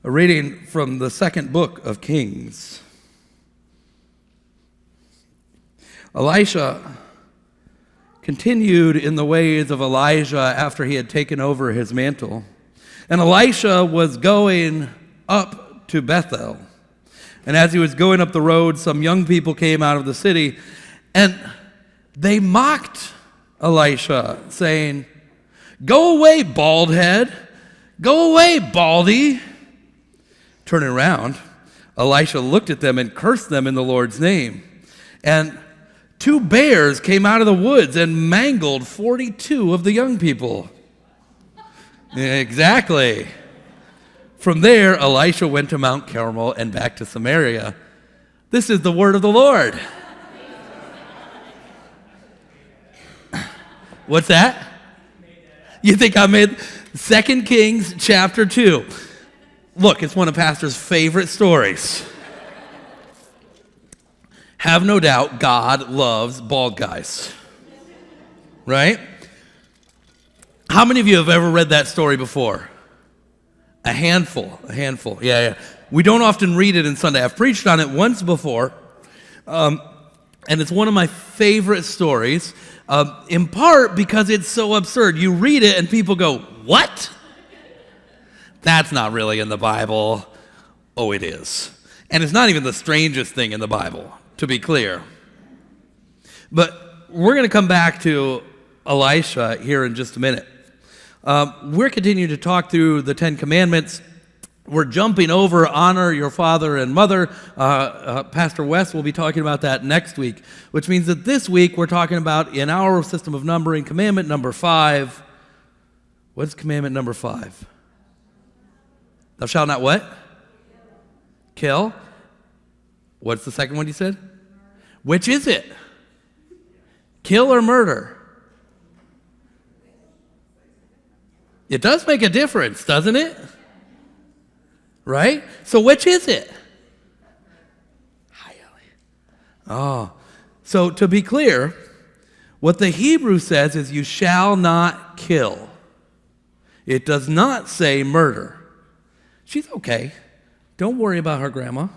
A reading from the second book of Kings. Elisha continued in the ways of Elijah after he had taken over his mantle. And Elisha was going up to Bethel. And as he was going up the road, some young people came out of the city, and they mocked Elisha, saying, "Go away, bald head. Go away, baldy." Turning around, Elisha looked at them and cursed them in the Lord's name. And 2 bears came out of the woods and mangled 42 of the young people. Exactly. From there, Elisha went to Mount Carmel and back to Samaria. This is the word of the Lord. What's that? You think I made 2 Kings chapter 2. Look, it's one of Pastor's favorite stories. Have no doubt God loves bald guys. Right? How many of you have ever read that story before? A handful. Yeah. We don't often read it in Sunday. I've preached on it once before, and it's one of my favorite stories, in part because it's so absurd. You read it and people go, "What? That's not really in the Bible." Oh, it is. And it's not even the strangest thing in the Bible, to be clear. But we're going to come back to Elisha here in just a minute. We're continuing to talk through the 10 Commandments. We're jumping over honor your father and mother. Pastor West will be talking about that next week, which means that this week we're talking about, in our system of numbering, commandment number 5. What's commandment number 5? Thou shalt not what? Kill. What's the second one you said? Which is it? Kill or murder? It does make a difference, doesn't it? Right? So which is it? Oh, so to be clear, what the Hebrew says is you shall not kill. It does not say murder. She's okay. Don't worry about her grandma.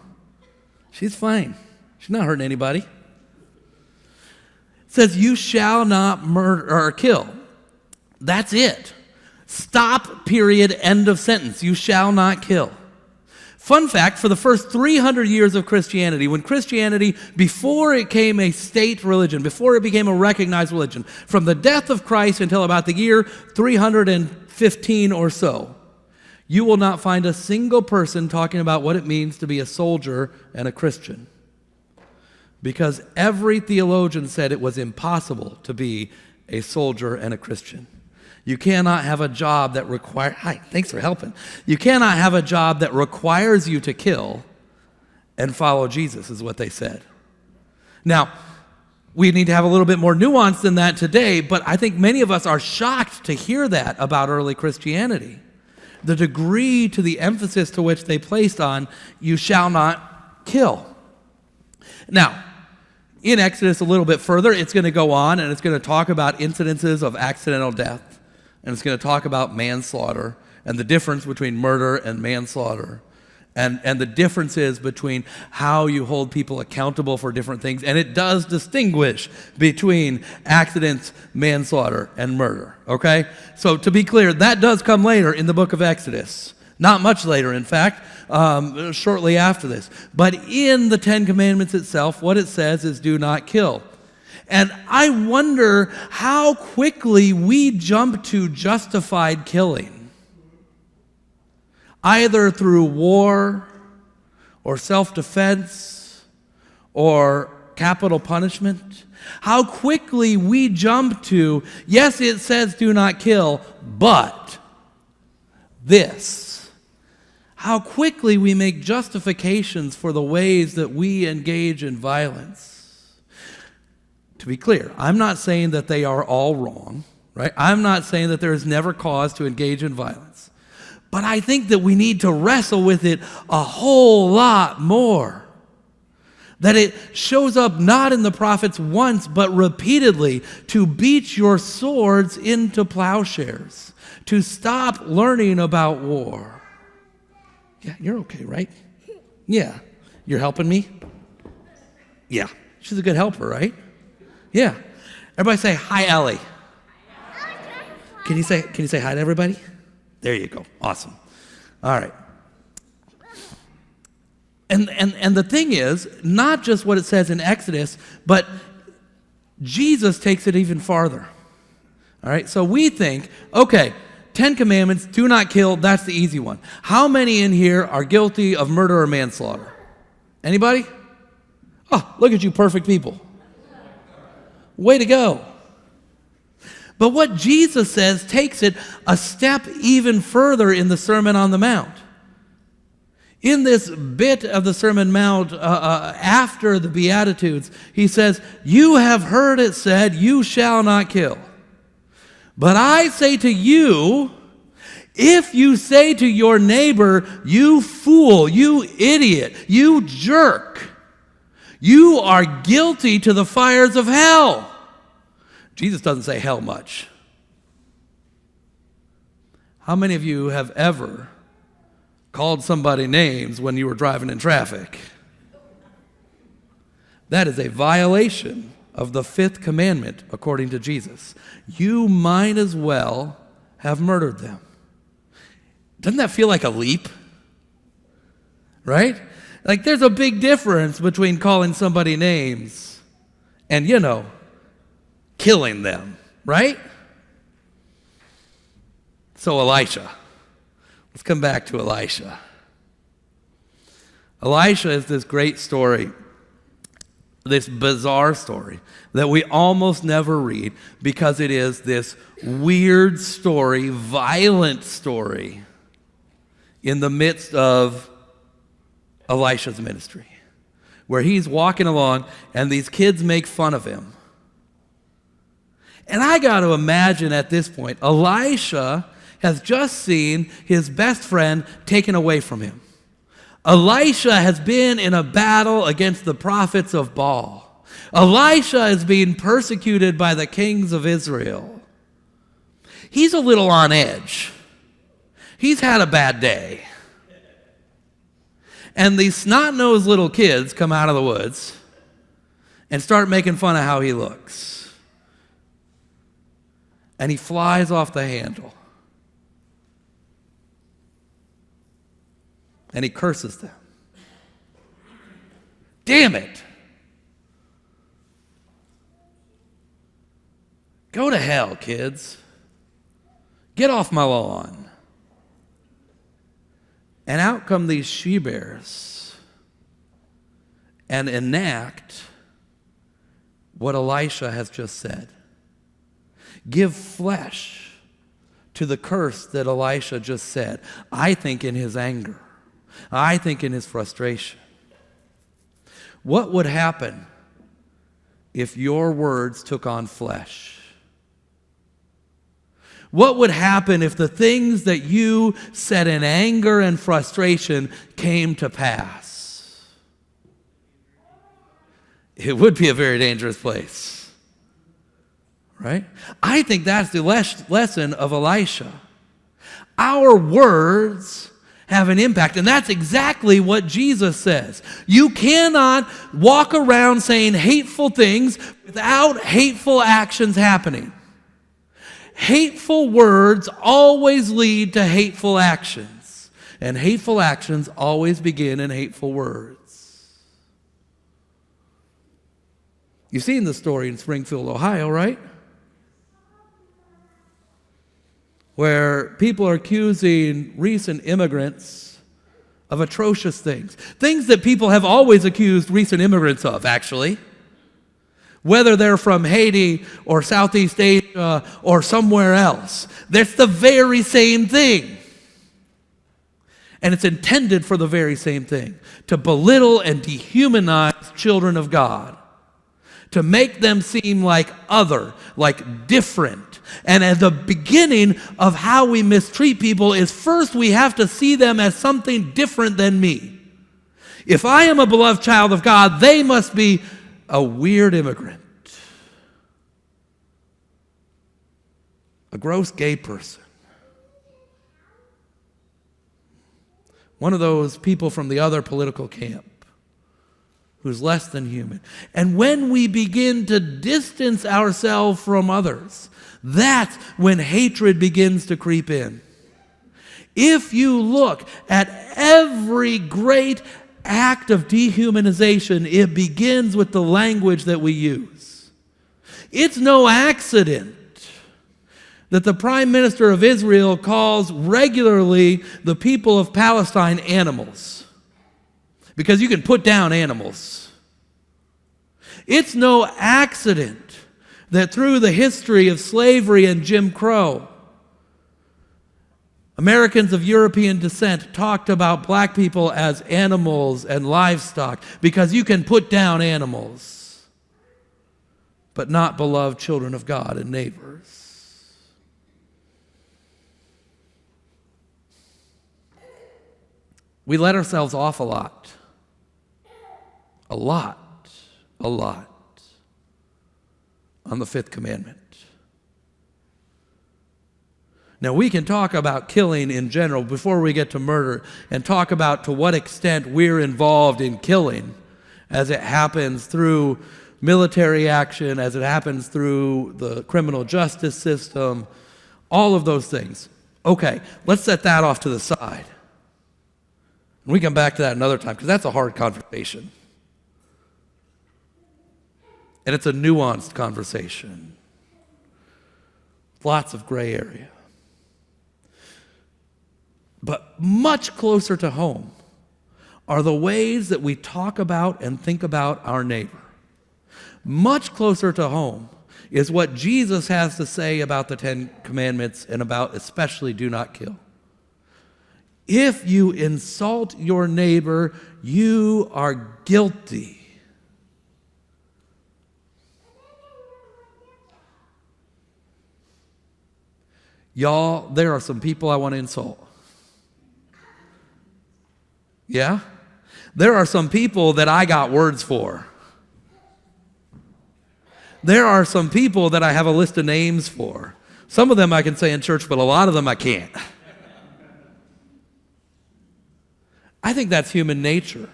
She's fine. She's not hurting anybody. It says you shall not murder or kill. That's it. Stop, period, end of sentence. You shall not kill. Fun fact, for the first 300 years of Christianity, when Christianity, before it became a state religion, before it became a recognized religion, from the death of Christ until about the year 315 or so, you will not find a single person talking about what it means to be a soldier and a Christian. Because every theologian said it was impossible to be a soldier and a Christian. You cannot have a job that requires, hi, thanks for helping. You cannot have a job that requires you to kill and follow Jesus, is what they said. Now, we need to have a little bit more nuance than that today, but I think many of us are shocked to hear that about early Christianity. The degree to the emphasis to which they placed on, you shall not kill. Now, in Exodus a little bit further, it's going to go on and it's going to talk about incidences of accidental death. And it's going to talk about manslaughter and the difference between murder and manslaughter. And the differences between how you hold people accountable for different things. And it does distinguish between accidents, manslaughter, and murder. Okay? So to be clear, that does come later in the book of Exodus. Not much later, in fact, shortly after this. But in the 10 Commandments itself, what it says is do not kill. And I wonder how quickly we jump to justified killing. Either through war or self-defense or capital punishment. How quickly we jump to, yes, it says do not kill, but this. How quickly we make justifications for the ways that we engage in violence. To be clear, I'm not saying that they are all wrong, right? I'm not saying that there is never cause to engage in violence. But I think that we need to wrestle with it a whole lot more. That it shows up not in the prophets once, but repeatedly, to beat your swords into plowshares, to stop learning about war. Yeah, you're okay, right? Yeah. You're helping me? Yeah. She's a good helper, right? Yeah. Everybody say, hi, Ellie. Can you say hi to everybody? There you go. Awesome. All right. And the thing is, not just what it says in Exodus, but Jesus takes it even farther. All right? So we think, okay, 10 commandments, do not kill, that's the easy one. How many in here are guilty of murder or manslaughter? Anybody? Oh, look at you perfect people. Way to go. But what Jesus says takes it a step even further in the Sermon on the Mount. In this bit of the Sermon Mount after the Beatitudes, he says, you have heard it said, you shall not kill. But I say to you, if you say to your neighbor, you fool, you idiot, you jerk, you are guilty to the fires of hell. Jesus doesn't say hell much. How many of you have ever called somebody names when you were driving in traffic? That is a violation of the 5th commandment, according to Jesus. You might as well have murdered them. Doesn't that feel like a leap? Right? Like there's a big difference between calling somebody names and, killing them, right? So Elisha. Let's come back to Elisha. Elisha is this great story, this bizarre story that we almost never read because it is this weird story, violent story in the midst of Elisha's ministry, where he's walking along and these kids make fun of him. And I got to imagine at this point, Elisha has just seen his best friend taken away from him. Elisha has been in a battle against the prophets of Baal. Elisha is being persecuted by the kings of Israel. He's a little on edge. He's had a bad day. And these snot-nosed little kids come out of the woods and start making fun of how he looks. And he flies off the handle. And he curses them. Damn it! Go to hell, kids. Get off my lawn. And out come these she-bears and enact what Elisha has just said. Give flesh to the curse that Elisha just said. I think in his anger. I think in his frustration. What would happen if your words took on flesh? What would happen if the things that you said in anger and frustration came to pass? It would be a very dangerous place. Right? I think that's the lesson of Elisha. Our words have an impact, and that's exactly what Jesus says. You cannot walk around saying hateful things without hateful actions happening. Hateful words always lead to hateful actions, and hateful actions always begin in hateful words. You've seen the story in Springfield, Ohio, right? Where people are accusing recent immigrants of atrocious things. Things that people have always accused recent immigrants of, actually. Whether they're from Haiti or Southeast Asia or somewhere else. That's the very same thing. And it's intended for the very same thing. To belittle and dehumanize children of God. To make them seem like other, like different. And at the beginning of how we mistreat people is first we have to see them as something different than me. If I am a beloved child of God, they must be a weird immigrant. A gross gay person. one of those people from the other political camp who's less than human. And when we begin to distance ourselves from others, that's when hatred begins to creep in. If you look at every great act of dehumanization, it begins with the language that we use. It's no accident that the Prime Minister of Israel calls regularly the people of Palestine animals, because you can put down animals. It's no accident that through the history of slavery and Jim Crow, Americans of European descent talked about black people as animals and livestock, because you can put down animals, but not beloved children of God and neighbors. We let ourselves off a lot on the fifth commandment. Now, we can talk about killing in general before we get to murder, and talk about to what extent we're involved in killing as it happens through military action, as it happens through the criminal justice system, all of those things. Okay, let's set that off to the side. We come back to that another time, because that's a hard conversation. And it's a nuanced conversation. Lots of gray area. But much closer to home are the ways that we talk about and think about our neighbor. Much closer to home is what Jesus has to say about the 10 Commandments, and about especially do not kill. If you insult your neighbor, you are guilty. Y'all, there are some people I want to insult. Yeah? There are some people that I got words for. There are some people that I have a list of names for. Some of them I can say in church, but a lot of them I can't. I think that's human nature.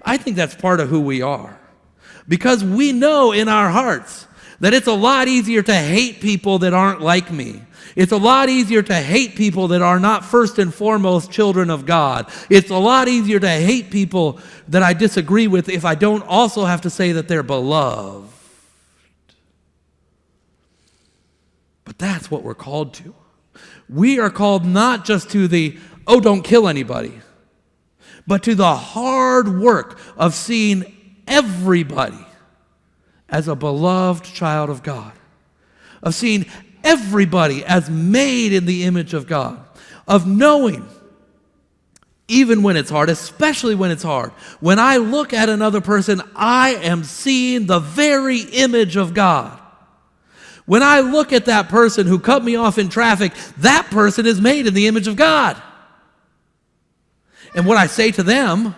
I think that's part of who we are. Because we know in our hearts that it's a lot easier to hate people that aren't like me. It's a lot easier to hate people that are not first and foremost children of God. It's a lot easier to hate people that I disagree with if I don't also have to say that they're beloved. But that's what we're called to. We are called not just to the, oh, don't kill anybody, but to the hard work of seeing everybody as a beloved child of God, of seeing everybody as made in the image of God, of knowing, even when it's hard, especially when it's hard, when I look at another person, I am seeing the very image of God. When I look at that person who cut me off in traffic, that person is made in the image of God. And what I say to them,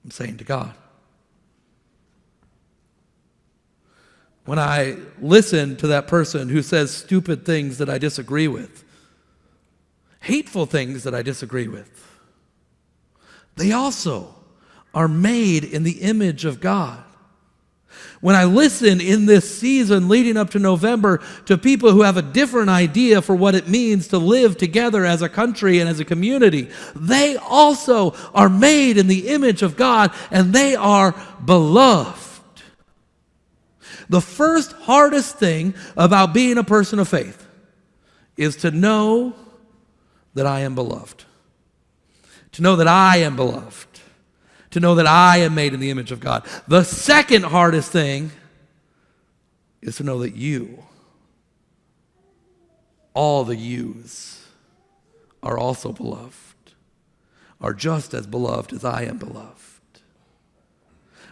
I'm saying to God. When I listen to that person who says stupid things that I disagree with, hateful things that I disagree with, they also are made in the image of God. When I listen in this season leading up to November to people who have a different idea for what it means to live together as a country and as a community, they also are made in the image of God, and they are beloved. The first hardest thing about being a person of faith is to know that I am beloved. To know that I am beloved. To know that I am made in the image of God. The second hardest thing is to know that you, all the yous, are also beloved, are just as beloved as I am beloved,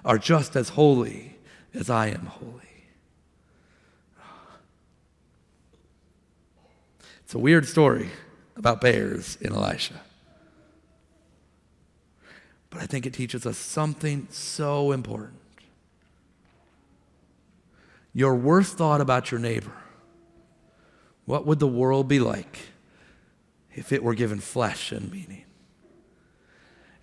are just as holy as I am holy. It's a weird story about bears in Elisha. But I think it teaches us something so important. Your worst thought about your neighbor, what would the world be like if it were given flesh and meaning?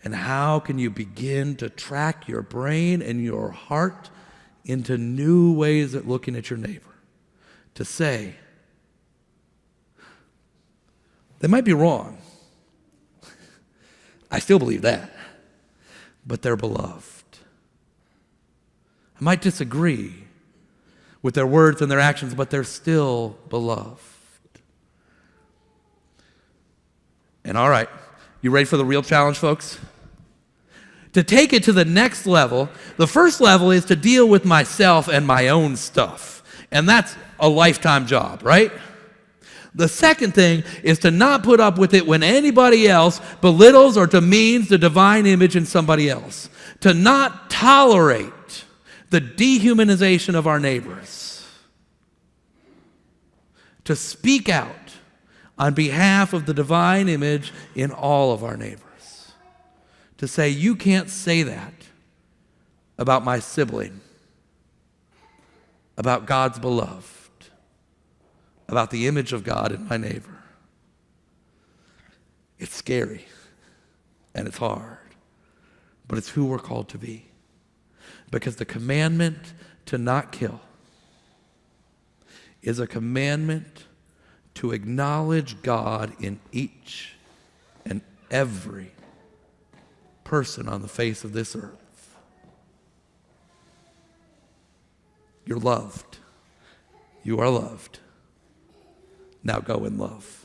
And how can you begin to track your brain and your heart into new ways of looking at your neighbor? To say, they might be wrong. I still believe that. But they're beloved. I might disagree with their words and their actions, but they're still beloved. And all right, you ready for the real challenge, folks? To take it to the next level, the first level is to deal with myself and my own stuff. And that's a lifetime job, right? The second thing is to not put up with it when anybody else belittles or demeans the divine image in somebody else. To not tolerate the dehumanization of our neighbors. To speak out on behalf of the divine image in all of our neighbors. To say, you can't say that about my sibling, about God's beloved, about the image of God in my neighbor. It's scary and it's hard, but it's who we're called to be. Because the commandment to not kill is a commandment to acknowledge God in each and every person on the face of this earth. You're loved. You are loved. Now go in love.